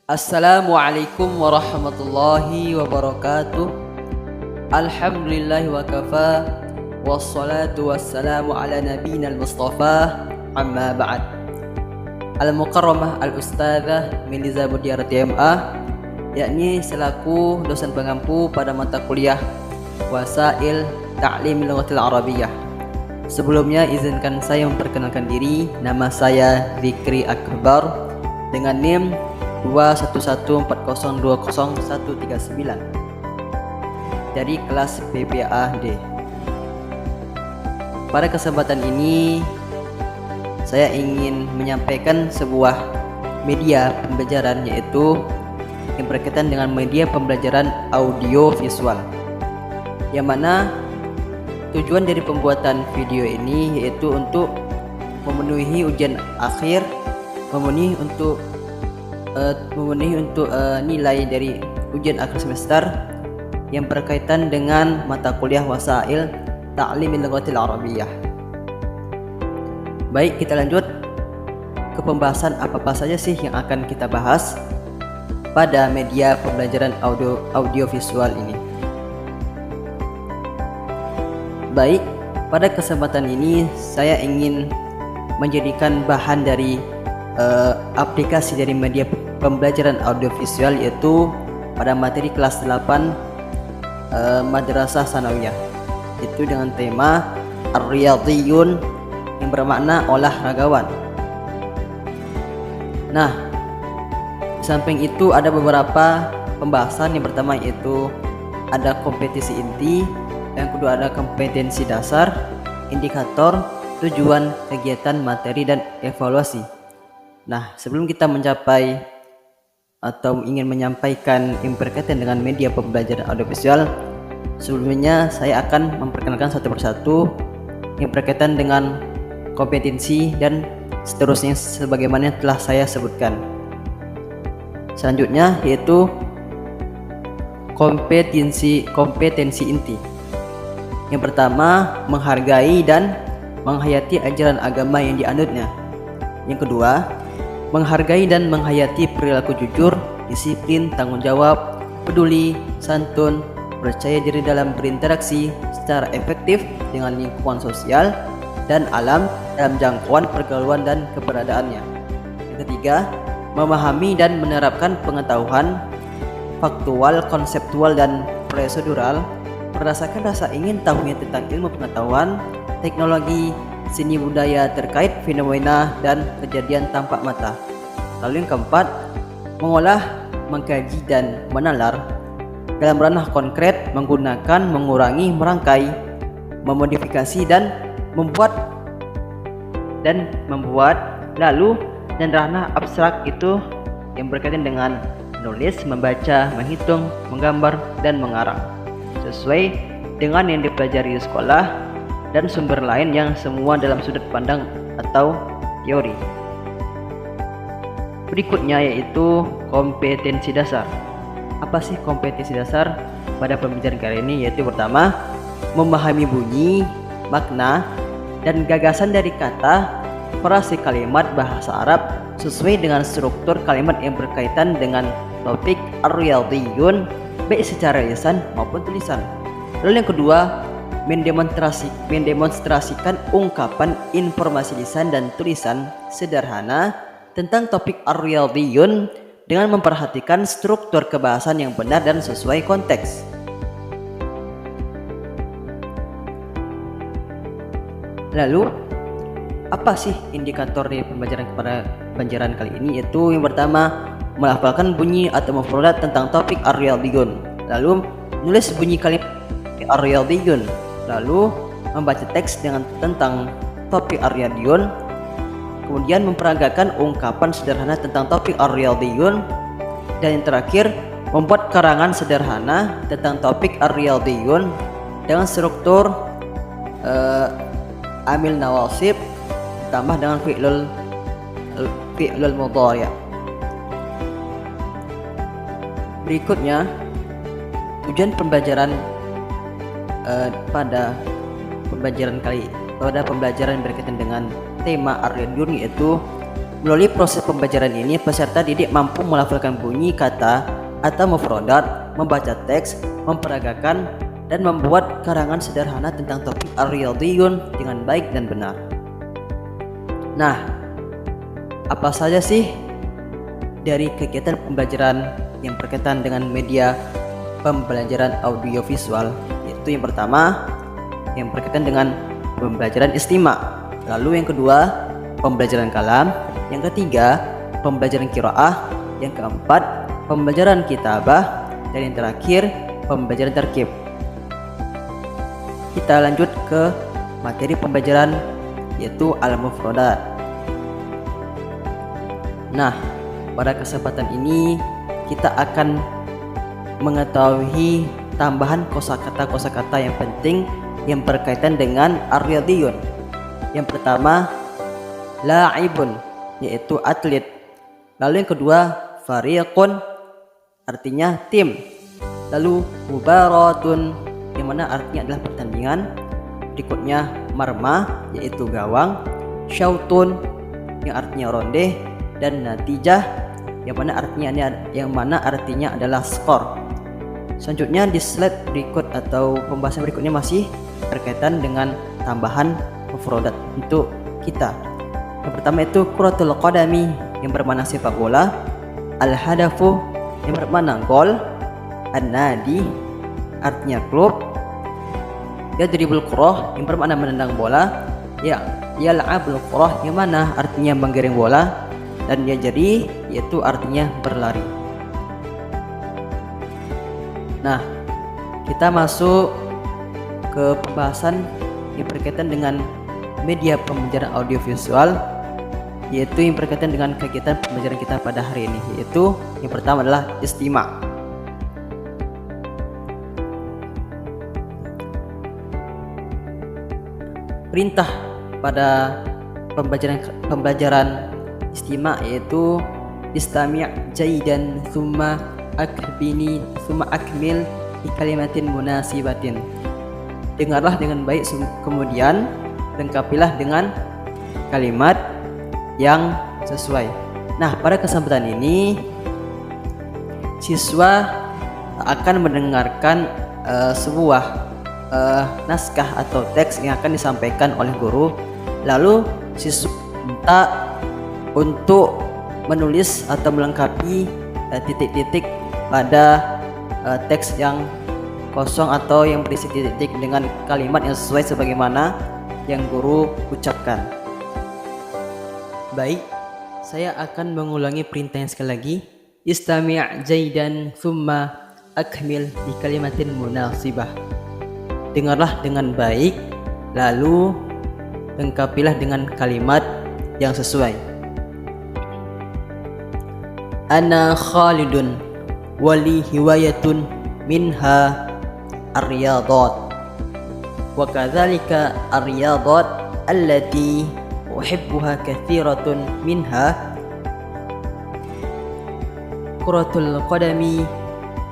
Assalamualaikum warahmatullahi wabarakatuh. Alhamdulillahi wa kafa. Wassalatu wassalamu ala nabiyina al-mustafa. Amma ba'd. Al-mukarramah al-ustadzah Miliza Budiara TMA, yakni selaku dosen pengampu pada mata kuliah Wasail Ta'lim Lughatil Arabiyyah. Sebelumnya izinkan saya memperkenalkan diri. Nama saya Zikri Akbar dengan NIM 21140200139 dari kelas PPAD. Pada kesempatan ini saya ingin menyampaikan sebuah media pembelajaran, yaitu yang berkaitan dengan media pembelajaran audio visual, yang mana tujuan dari pembuatan video ini yaitu untuk memenuhi ujian akhir, memenuhi untuk nilai dari ujian akhir semester yang berkaitan dengan mata kuliah Wasail Ta'lim Lughatil Arabiyyah. Baik, kita lanjut ke pembahasan apa saja sih yang akan kita bahas pada media pembelajaran audio visual ini. Baik, pada kesempatan ini saya ingin menjadikan bahan dari aplikasi dari media pembelajaran audiovisual, yaitu pada materi kelas 8 Madrasah Sanawiyah, itu dengan tema Ar-Riyadhiyun, yang bermakna olahragawan. Nah, di samping itu ada beberapa pembahasan. Yang pertama yaitu ada kompetisi inti, yang kedua ada kompetensi dasar, indikator, tujuan, kegiatan, materi, dan evaluasi. Nah, sebelum kita mencapai atau ingin menyampaikan yang berkaitan dengan media pembelajaran audiovisual, sebelumnya saya akan memperkenalkan satu persatu yang berkaitan dengan kompetensi dan seterusnya sebagaimana telah saya sebutkan. Selanjutnya yaitu kompetensi inti. Yang pertama, menghargai dan menghayati ajaran agama yang dianutnya. Yang kedua, menghargai dan menghayati perilaku jujur, disiplin, tanggung jawab, peduli, santun, percaya diri dalam berinteraksi secara efektif dengan lingkungan sosial dan alam dalam jangkauan pergaulan dan keberadaannya. Yang ketiga, memahami dan menerapkan pengetahuan faktual, konseptual, dan prosedural berdasarkan rasa ingin tahunya tentang ilmu pengetahuan, teknologi, seni budaya terkait fenomena dan kejadian tampak mata. Lalu yang keempat, mengolah, mengkaji, dan menalar dalam ranah konkret menggunakan, mengurangi, merangkai, memodifikasi, dan membuat. Lalu dan ranah abstrak itu yang berkaitan dengan menulis, membaca, menghitung, menggambar, dan mengarang sesuai dengan yang dipelajari di sekolah dan sumber lain yang semua dalam sudut pandang atau teori. Berikutnya yaitu kompetensi dasar. Apa sih kompetensi dasar pada pembelajaran kali ini? Yaitu pertama, memahami bunyi, makna, dan gagasan dari kata, frase, kalimat bahasa Arab sesuai dengan struktur kalimat yang berkaitan dengan topik Ar-Riyadhiyun, baik secara lisan maupun tulisan. Lalu yang kedua, mendemonstrasikan ungkapan informasi lisan dan tulisan sederhana tentang topik Ar-Riyadhiyun dengan memperhatikan struktur kebahasan yang benar dan sesuai konteks. Lalu, apa sih indikator dari pembelajaran kali ini? Yaitu yang pertama, melafalkan bunyi atau mufradat tentang topik Ar-Riyadhiyun. Lalu, menulis bunyi kalimat Ar-Riyadhiyun. Lalu membaca teks tentang topik Ar-Riyadhiyun, kemudian memperagakan ungkapan sederhana tentang topik Ar-Riyadhiyun, dan yang terakhir membuat karangan sederhana tentang topik Ar-Riyadhiyun dengan struktur amil nawasib ditambah dengan fi'lul mudhari'. Berikutnya, tujuan pembelajaran pada pembelajaran berkaitan dengan tema Ar-Riyadhiyun, yaitu Melalui proses pembelajaran ini, peserta didik mampu melafalkan bunyi kata atau mufradat, membaca teks, memperagakan, dan membuat karangan sederhana tentang topik ar-riyadhiyun dengan baik dan benar. Nah, apa saja sih dari kegiatan pembelajaran yang berkaitan dengan media pembelajaran audiovisual? Yaitu yang pertama, yang berkaitan dengan pembelajaran istima. Lalu yang kedua, pembelajaran kalam. Yang ketiga, pembelajaran qiraah. Yang keempat, pembelajaran kitabah. Dan yang terakhir, pembelajaran tarkib. Kita lanjut ke materi pembelajaran, yaitu al-mufradat. Nah, pada kesempatan ini kita akan mengetahui tambahan kosakata yang penting yang berkaitan dengan ar-riyadhiyun. Yang pertama, la'ibun, yaitu atlet. Lalu yang kedua, fariqun, artinya tim. Lalu mubaratun, yang mana artinya adalah pertandingan. Berikutnya marma, yaitu gawang. Syautun, yang artinya ronde. Dan natijah, yang mana artinya adalah skor. Selanjutnya di slide berikut atau pembahasan berikutnya masih berkaitan dengan tambahan mufradat untuk kita. Yang pertama itu kuratul qadami, yang bermakna sepak bola. Al-hadafu, yang bermakna gol. An-nadi, artinya klub. Yadribul qurah, yang bermakna menendang bola. Yal'abul qurah, yang mana artinya menggiring bola. Dan yajri, yaitu artinya berlari. Nah, kita masuk ke pembahasan yang berkaitan dengan media pembelajaran audiovisual, yaitu yang berkaitan dengan kegiatan pembelajaran kita pada hari ini, yaitu yang pertama adalah istima'. Perintah pada pembelajaran istima', yaitu istami' jaidan thumma akmil bi kalimatin munasibatin. Dengarlah dengan baik, kemudian lengkapilah dengan kalimat yang sesuai. Nah, pada kesempatan ini siswa akan mendengarkan sebuah naskah atau teks yang akan disampaikan oleh guru. Lalu siswa minta untuk menulis atau melengkapi titik-titik pada teks yang kosong atau yang berisi titik-titik dengan kalimat yang sesuai sebagaimana yang guru ucapkan. Baik, saya akan mengulangi perintahnya sekali lagi. Istami' jaidan thumma akmil bi kalimatin munasibah. Dengarlah dengan baik, lalu lengkapilah dengan kalimat yang sesuai. Ana Khalidun wali hiwayatun minha ar-riyadat wa kadzalika ar-riyadat allati uhibbuha kathiratun minha kuratul qadami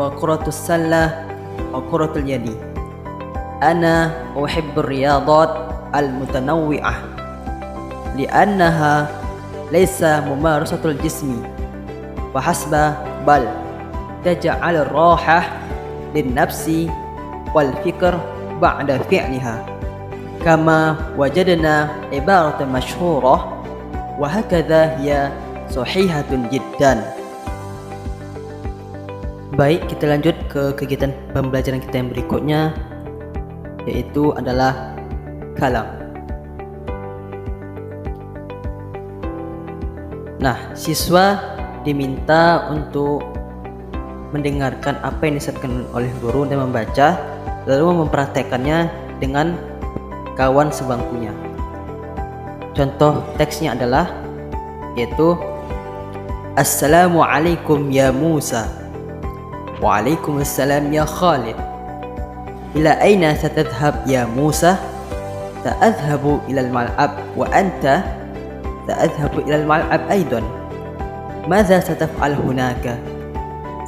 wa kuratus sallah wa kuratul yadi. Ana uhibbur riyadat al-mutanawwi'ah li'annaha laysa mumarasatul jismi وحسب بل تجعل الراحة للنفس والفكر بعد فعلها كما وجدنا عبارة مشهورة وهكذا هي صحيحة جدا. Baik, kita lanjut ke kegiatan pembelajaran kita yang berikutnya, yaitu adalah kalam. Nah, siswa diminta untuk mendengarkan apa yang disampaikan oleh guru dan membaca, lalu mempraktekannya dengan kawan sebangkunya. Contoh teksnya adalah yaitu Assalamualaikum ya Musa. Waalaikumsalam ya Khalid. Ila aina satadhhab ya Musa? Sa'adhhabu ila al-mal'ab wa anta sa'adhhabu ila al-mal'ab aidan. ماذا ستفعل هناك؟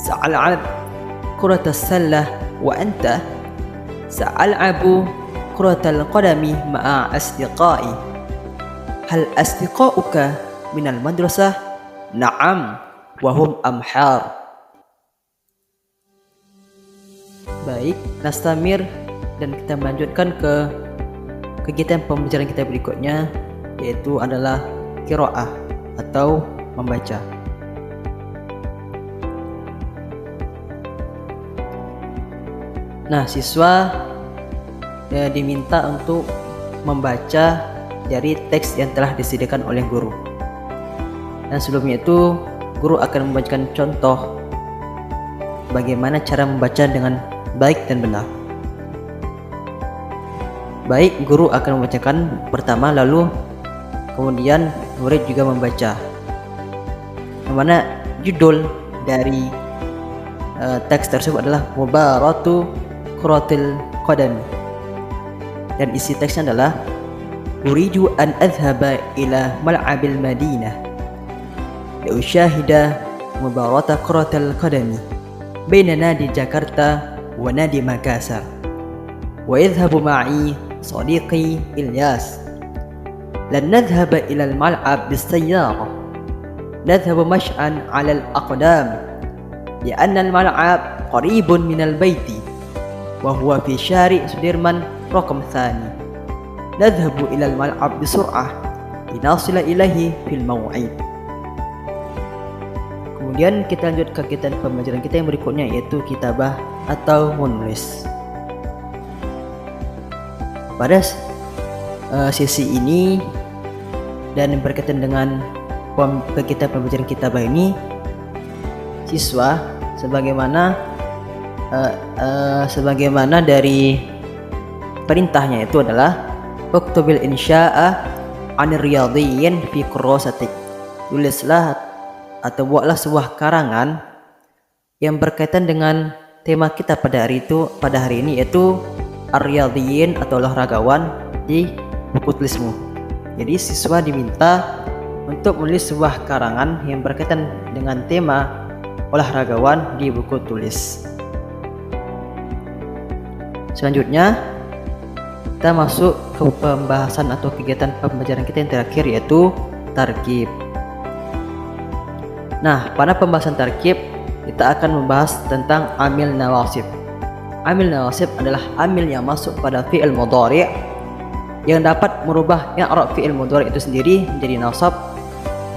سألعب كرة السلة وأنت؟ سألعب كرة القدم مع أصدقائي. هل أصدقاؤك minal madrasah? Na'am, wahum amhar. Baik, nastamir dan kita melanjutkan ke kegiatan pembelajaran kita berikutnya, yaitu adalah qiraah atau membaca. Nah, siswa diminta untuk membaca dari teks yang telah disediakan oleh guru. Dan sebelumnya itu guru akan membacakan contoh bagaimana cara membaca dengan baik dan benar. Baik, guru akan membacakan pertama, lalu kemudian murid juga membaca. Yang mana judul dari teks tersebut adalah Mubaratu Kuratil Qadam. Dan isi teksnya adalah Uridu an adhaba ila mal'abil Madinah liushahida mubarata kuratil qadami baina nadi Jakarta wa nadi Makassar wa yadhhabu ma'i sadiqi Ilyas. Lan nadhhaba ila al-mal'ab bis-sayyarah, nadhhabu mash'an 'ala al-aqdam li'anna al-mal'ab qaribun min al-bayti wa huwa fi syari' Sudirman raqam thani. Nadhhabu ila al-mal'ab bisur'ah linasila ilaihi fil maw'id. Kemudian kita lanjut ke kegiatan pembelajaran kita yang berikutnya, yaitu kitabah atau menulis. Pada sesi ini dan berkaitan dengan kegiatan pembelajaran kitabah ini, siswa sebagaimana dari perintahnya itu adalah uktubil insya'a 'anir riyadhiyyin fi kurrasatik. Tulislah atau buatlah sebuah karangan yang berkaitan dengan tema kita pada hari ini, yaitu ar-riyadhiyyin atau olahragawan, di buku tulismu. Jadi siswa diminta untuk menulis sebuah karangan yang berkaitan dengan tema olahragawan di buku tulis. Selanjutnya kita masuk ke pembahasan atau kegiatan pembelajaran kita yang terakhir, yaitu tarkib. Nah, pada pembahasan tarkib kita akan membahas tentang amil nawasib. Amil nawasib adalah amil yang masuk pada fi'il mudhari' yang dapat merubah i'rab fi'il mudhari' itu sendiri menjadi nasab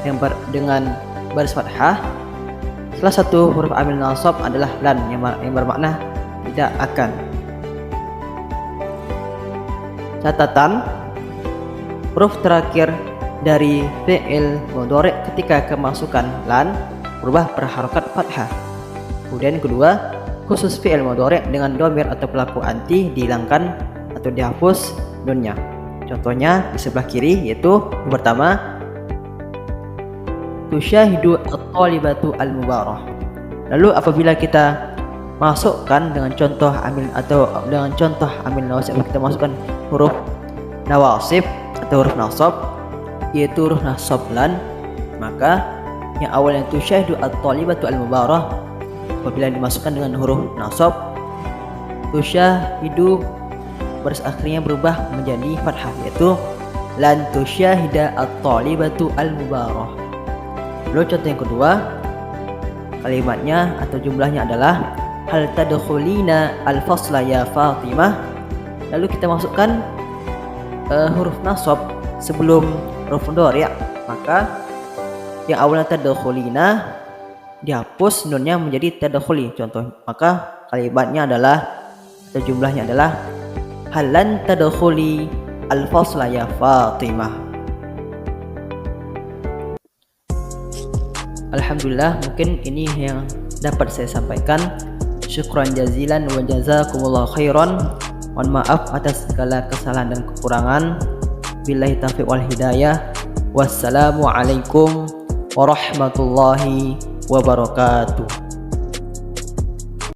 yang dengan baris fathah. Salah satu huruf amil nasab adalah lan yang bermakna tidak akan. Catatan, huruf terakhir dari fi'il mudhari' ketika kemasukan lan berubah berharokat fathah. Kemudian kedua, khusus fi'il mudhari' dengan dhamir atau pelaku anti dihilangkan atau dihapus nunnya. Contohnya di sebelah kiri, yaitu yang pertama tusyahidu at-talibatu al-mubarah. Lalu apabila kita masukkan dengan contoh amil nawasib, kita masukkan huruf nawasib atau huruf nasab, yaitu huruf nasab lan, maka yang awalnya tusyahidu at-talibatu al-mubarah apabila dimasukkan dengan huruf nasab, tusyahidu baris akhirnya berubah menjadi fathah, yaitu lan tusyahida at-talibatu al-mubarah. Lalu contoh yang kedua, kalimatnya atau jumlahnya adalah hal tadkhulina al-fasla ya Fatimah. Lalu kita masukkan huruf nasab sebelum huruf mudhari', maka yang awalnya tadkhulina dihapus nunnya menjadi tadkhuli. Contoh, maka kalimatnya adalah atau jumlahnya adalah halan tadkhuli al-fasla ya Fatimah. Alhamdulillah, mungkin ini yang dapat saya sampaikan. Syukran jazilan wa jazakumullah khairan. Mohon maaf atas segala kesalahan dan kekurangan. Billahi taufiq wal hidayah. Wassalamualaikum warahmatullahi wabarakatuh.